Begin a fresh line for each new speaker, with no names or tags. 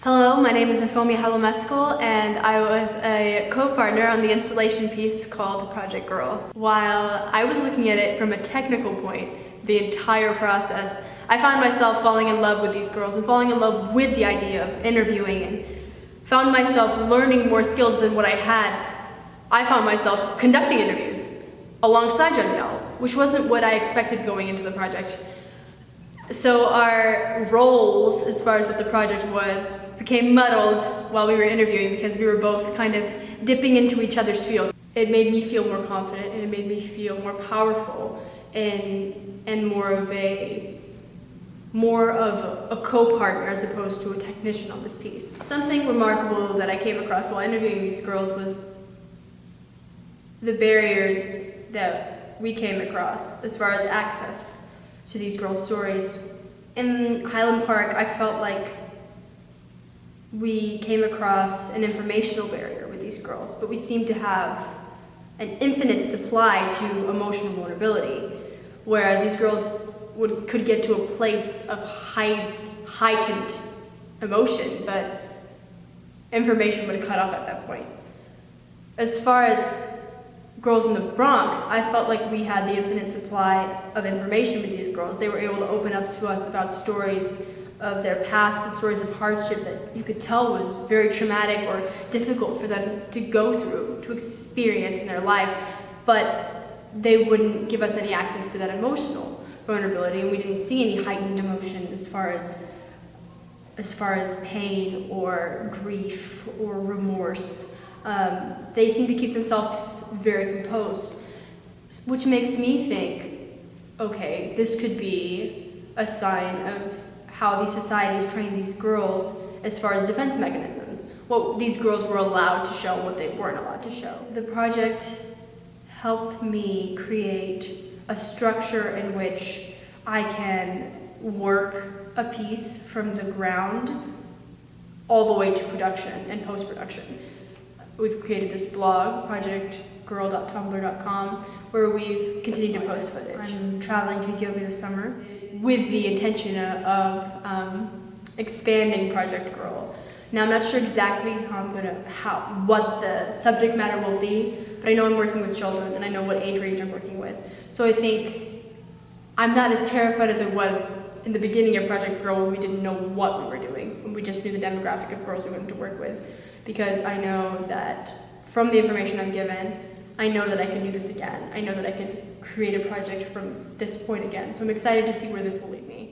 Hello, my name is Nafomia Halomeskel, and I was a co-partner on the installation piece called Project Girl. While I was looking at it from a technical point, the entire process, I found myself falling in love with these girls and falling in love with the idea of interviewing, and found myself learning more skills than what I had. I found myself conducting interviews alongside Danielle, which wasn't what I expected going into the project. So our roles, as far as what the project was, became muddled while we were interviewing because we were both kind of dipping into each other's fields. It made me feel more confident, and it made me feel more powerful and more of a co-partner as opposed to a technician on this piece. Something remarkable that I came across while interviewing these girls was the barriers that we came across as far as access to these girls' stories. In Highland Park, I felt like we came across an informational barrier with these girls, but we seemed to have an infinite supply to emotional vulnerability, whereas these girls could get to a place of heightened emotion, but information would cut off at that point. As far as girls in the Bronx, I felt like we had the infinite supply of information with these girls. They were able to open up to us about stories of their past and stories of hardship that you could tell was very traumatic or difficult for them to go through, to experience in their lives, but they wouldn't give us any access to that emotional vulnerability, and we didn't see any heightened emotion as far as pain or grief or remorse. They seem to keep themselves very composed, which makes me think, okay, this could be a sign of how these societies train these girls as far as defense mechanisms, what these girls were allowed to show and what they weren't allowed to show. The project helped me create a structure in which I can work a piece from the ground all the way to production and post-production. We've created this blog, projectgirl.tumblr.com, where we've continued to post footage. I'm traveling to Ethiopia this summer with the intention of expanding Project Girl. Now, I'm not sure exactly what the subject matter will be, but I know I'm working with children and I know what age range I'm working with. So I think I'm not as terrified as I was in the beginning of Project Girl when we didn't know what we were doing, when we just knew the demographic of girls we wanted to work with. Because I know that from the information I'm given, I know that I can do this again. I know that I can create a project from this point again. So I'm excited to see where this will lead me.